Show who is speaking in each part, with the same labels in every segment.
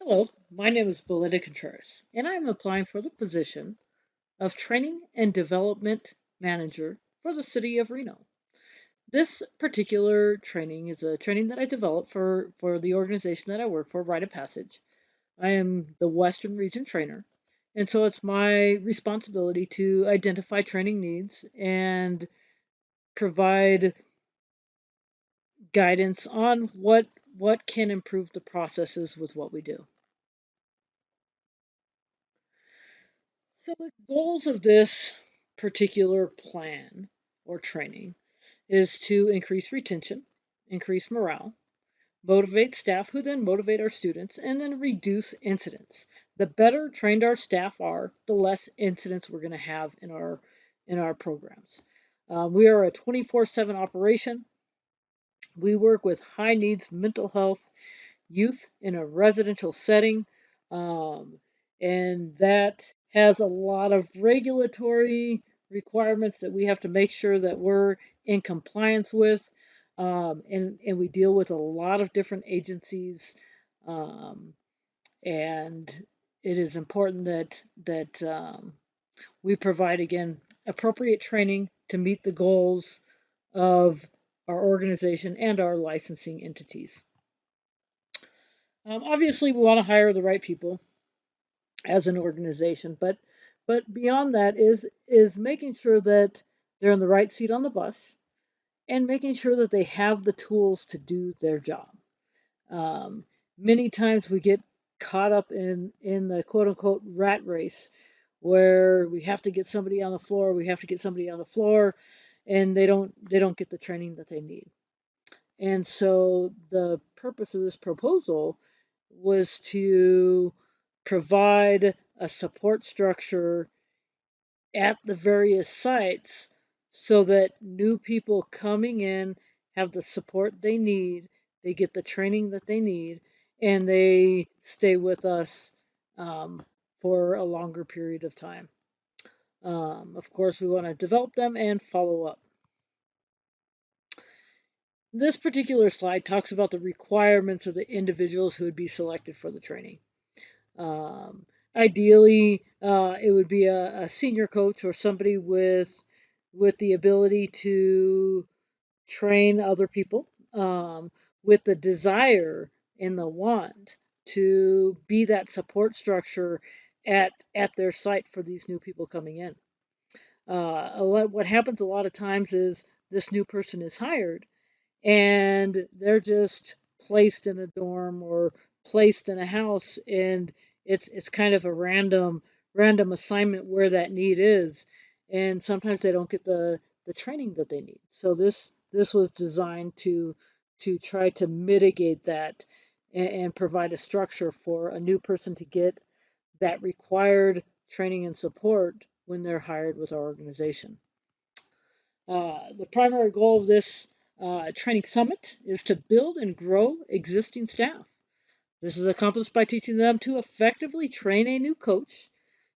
Speaker 1: Hello, my name is Belinda Contreras, and I am applying for the position of Training and Development Manager for the City of Reno. This particular training is a training that I developed for the organization that I work for, Rite of Passage. I am the Western Region Trainer, and so it's my responsibility to identify training needs and provide guidance on what can improve the processes with what we do. So the goals of this particular plan or training is to increase retention, increase morale, motivate staff who then motivate our students, and then reduce incidents. The better trained our staff are, the less incidents we're going to have in our programs. We are a 24/7 operation. We work with high needs mental health youth in a residential setting. Um, and that has a lot of regulatory requirements that we have to make sure that we're in compliance with. And we deal with a lot of different agencies. Um, and it is important that we provide, again, appropriate training to meet the goals of our organization and our licensing entities. Obviously, we want to hire the right people as an organization, but beyond that is making sure that they're in the right seat on the bus and making sure that they have the tools to do their job. Um, Many times we get caught up in the quote unquote rat race where we have to get somebody on the floor, we have to get somebody on the floor, and they don't get the training that they need. And so the purpose of this proposal was to provide a support structure at the various sites so that new people coming in have the support they need, they get the training that they need, and they stay with us um, for a longer period of time. Of course, we want to develop them and follow up. This particular slide talks about the requirements of the individuals who would be selected for the training. Um, Ideally, it would be a senior coach or somebody with the ability to train other people, with the desire and the want to be that support structure at their site for these new people coming in. What happens a lot of times is this new person is hired and they're just placed in a dorm or placed in a house, and it's kind of a random assignment where that need is, and sometimes they don't get the training that they need. So this was designed to try to mitigate that and provide a structure for a new person to get that required training and support when they're hired with our organization. The primary goal of this training summit is to build and grow existing staff. This is accomplished by teaching them to effectively train a new coach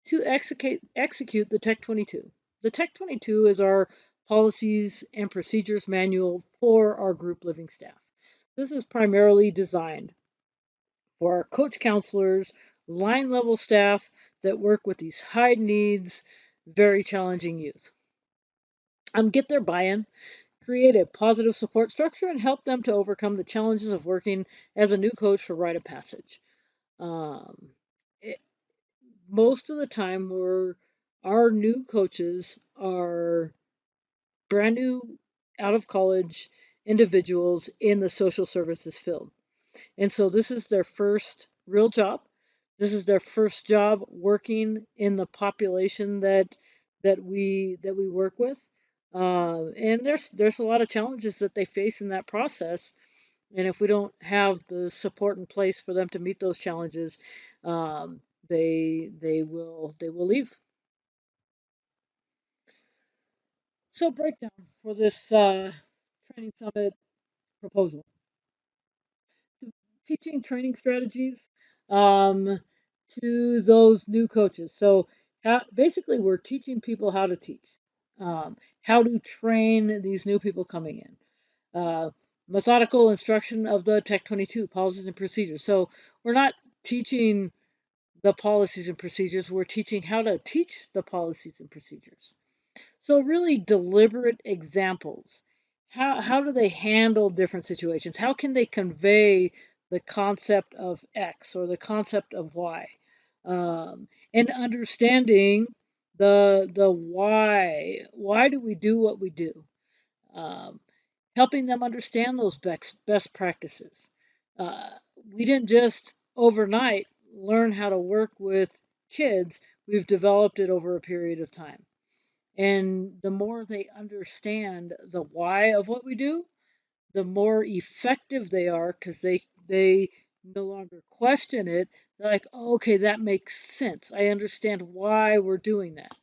Speaker 1: to execute the Tech 22. The Tech 22 is our policies and procedures manual for our group living staff. This is primarily designed for our coach counselors, line level staff that work with these high needs, very challenging youth. Get their buy in, create a positive support structure, and help them to overcome the challenges of working as a new coach for Rite of Passage. Um, it, Most of the time, our new coaches are brand new, out of college individuals in the social services field. And so this is their first real job. This is their first job working in the population that we work with. And there's a lot of challenges that they face in that process. And if we don't have the support in place for them to meet those challenges, they will leave. So breakdown for this training summit proposal: teaching training strategies um, to those new coaches. So basically, we're teaching people how to teach, how to train these new people coming in. Methodical instruction of the Tech 22 policies and procedures. So we're not teaching the policies and procedures, we're teaching how to teach the policies and procedures. So really deliberate examples. How do they handle different situations? How can they convey the concept of X or the concept of Y? And understanding the why. Why do we do what we do? Um, Helping them understand those best practices. Uh, we didn't just overnight learn how to work with kids. We've developed it over a period of time. And the more they understand the why of what we do, the more effective they are because they no longer question it. They're like, oh, okay, that makes sense. I understand why we're doing that.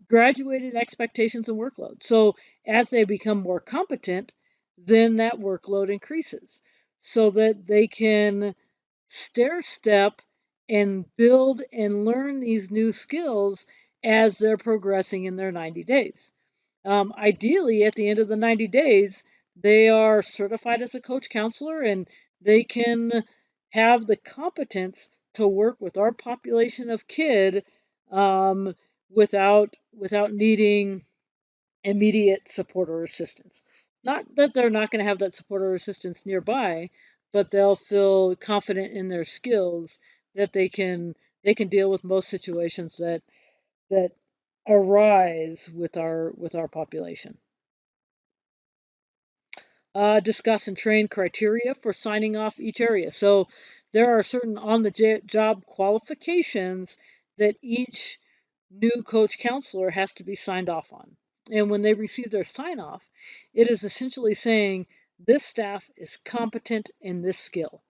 Speaker 1: Graduated expectations and workload. So as they become more competent, then that workload increases so that they can stair step and build and learn these new skills as they're progressing in their 90 days. Ideally, at the end of the 90 days, they are certified as a coach counselor and they can have the competence to work with our population of kid um, without needing immediate support or assistance. Not that they're not going to have that support or assistance nearby, but they'll feel confident in their skills that they can deal with most situations that arise with our population. Discuss and train criteria for signing off each area. So there are certain on the job qualifications that each new coach counselor has to be signed off on. And when they receive their sign off, it is essentially saying this staff is competent in this skill.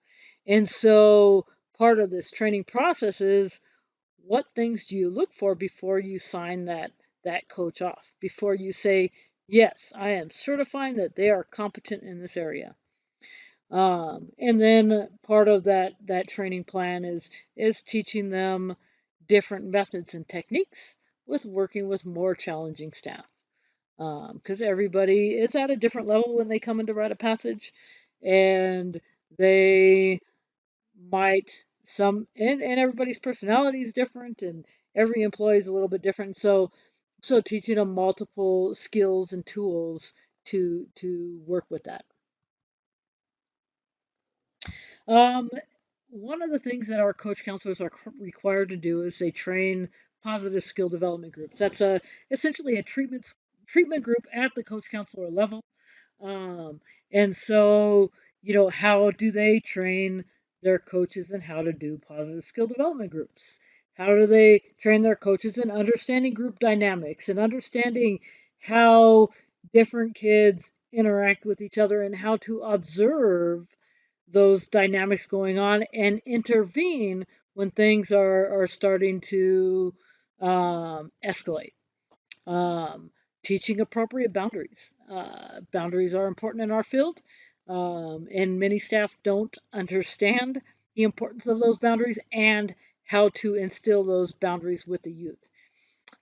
Speaker 1: And so part of this training process is what things do you look for before you sign that coach off? Before you say, yes, I am certifying that they are competent in this area. And then part of that training plan is teaching them different methods and techniques with working with more challenging staff. Because everybody is at a different level when they come into rite of passage, and they might and everybody's personality is different and every employee is a little bit different. So teaching them multiple skills and tools to work with that. Um, One of the things that our coach counselors are required to do is they train positive skill development groups. That's essentially a treatment group at the coach counselor level. Um, and so, how do they train their coaches in how to do positive skill development groups? How do they train their coaches in understanding group dynamics and understanding how different kids interact with each other and how to observe those dynamics going on and intervene when things are starting to escalate? Um, Teaching appropriate boundaries. Boundaries are important in our field, and many staff don't understand the importance of those boundaries and how to instill those boundaries with the youth.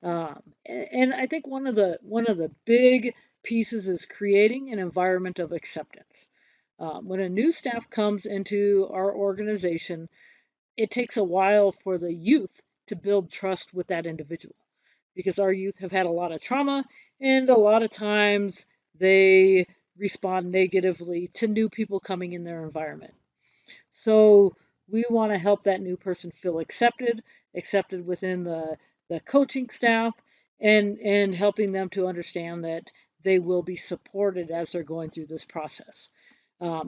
Speaker 1: And I think one of the big pieces is creating an environment of acceptance. When a new staff comes into our organization, it takes a while for the youth to build trust with that individual because our youth have had a lot of trauma and a lot of times they respond negatively to new people coming in their environment. So we want to help that new person feel accepted within the coaching staff and helping them to understand that they will be supported as they're going through this process.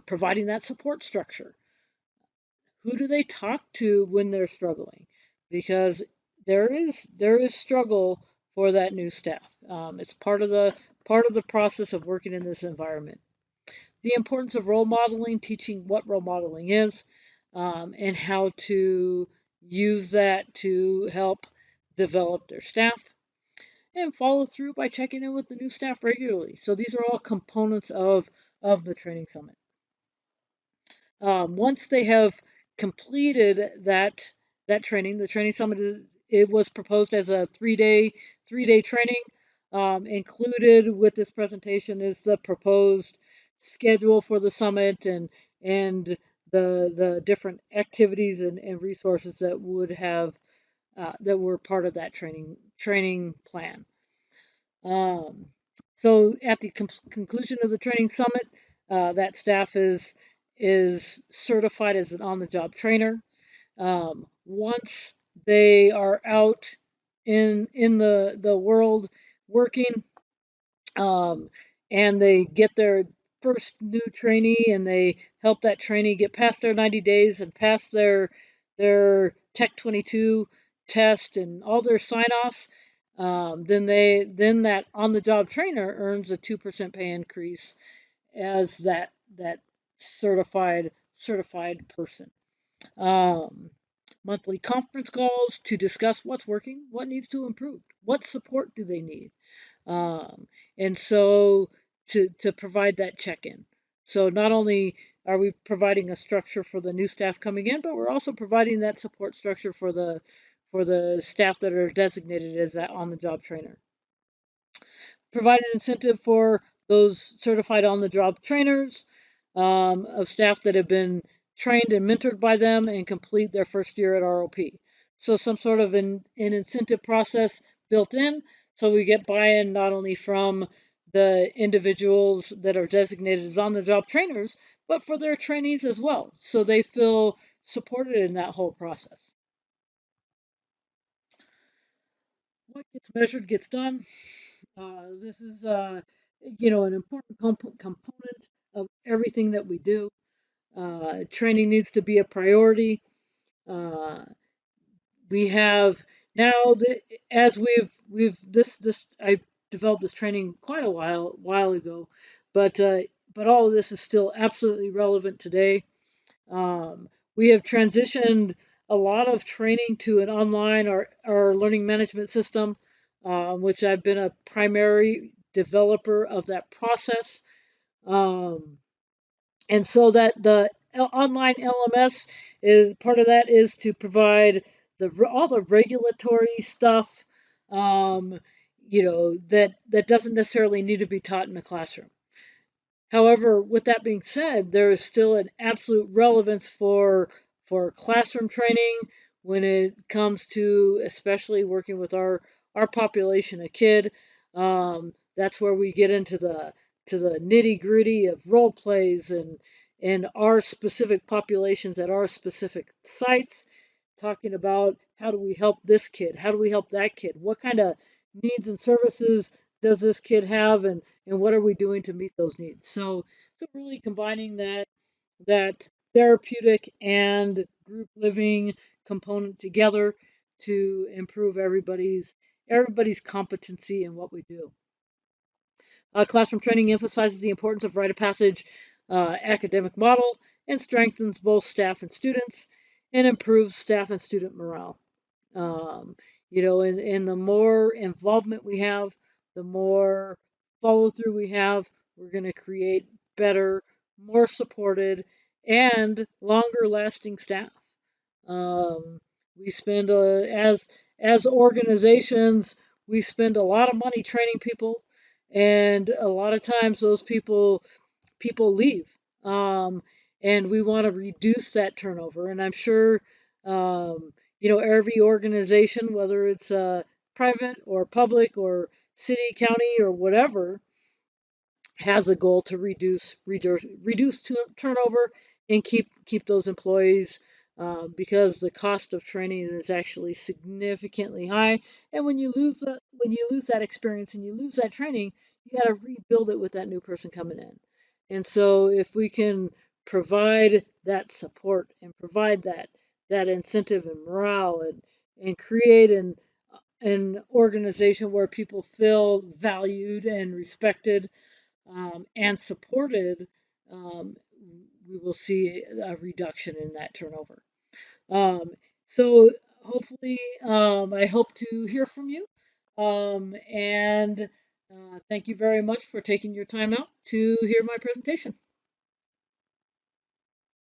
Speaker 1: Providing that support structure. Who do they talk to when they're struggling? Because there is struggle for that new staff. It's part of the process of working in this environment. The importance of role modeling, teaching what role modeling is, and how to use that to help develop their staff, and follow through by checking in with the new staff regularly. So these are all components of the training summit. Once they have completed that training, the training summit it was proposed as a three day training. Included with this presentation is the proposed schedule for the summit and the different activities and resources that would have that were part of that training plan. Um, so at the conclusion of the training summit, that staff is certified as an on-the-job trainer. Once they are out in the world working, um, and they get their first new trainee and they help that trainee get past their 90 days and pass their Tech 22 test and all their sign-offs, then that on-the-job trainer earns a 2% pay increase as that certified person. Um, Monthly conference calls to discuss what's working, what needs to improve, what support do they need, um, and so to provide that check-in. So not only are we providing a structure for the new staff coming in, but we're also providing that support structure for the staff that are designated as that on-the-job trainer. Provide an incentive for those certified on-the-job trainers of staff that have been trained and mentored by them and complete their first year at ROP. So some sort of an incentive process built in, so we get buy-in not only from the individuals that are designated as on-the-job trainers, but for their trainees as well, so they feel supported in that whole process. What gets measured gets done. This is, an important component of everything that we do. Training needs to be a priority. Uh, we have now, as we've I developed this training quite a while ago, but uh, but all of this is still absolutely relevant today. We have transitioned a lot of training to an online or learning management system, which I've been a primary developer of that process. Um, and so that the online LMS is part of that is to provide all the regulatory stuff, um, that doesn't necessarily need to be taught in a classroom. However, with that being said, there is still an absolute relevance for classroom training when it comes to especially working with our population of kid. That's where we get into the nitty gritty of role plays and our specific populations at our specific sites, talking about how do we help this kid, how do we help that kid, what kind of needs and services does this kid have, and what are we doing to meet those needs. So really combining that therapeutic and group living component together to improve everybody's competency in what we do. Classroom training emphasizes the importance of rite of passage academic model and strengthens both staff and students and improves staff and student morale. Um, and the more involvement we have, the more follow through we have, we're going to create better, more supported, and longer lasting staff. Um, we spend as organizations, we spend a lot of money training people, and a lot of times those people leave, and we want to reduce that turnover. And I'm sure, every organization, whether it's private or public or city, county, or whatever, has a goal to reduce turnover and keep those employees, because the cost of training is actually significantly high. And when you lose that experience and you lose that training, you got to rebuild it with that new person coming in. And so if we can provide that support and provide that incentive and morale and create an organization where people feel valued and respected, and supported, um, we will see a reduction in that turnover. Um, so hopefully, I hope to hear from you. And thank you very much for taking your time out to hear my presentation.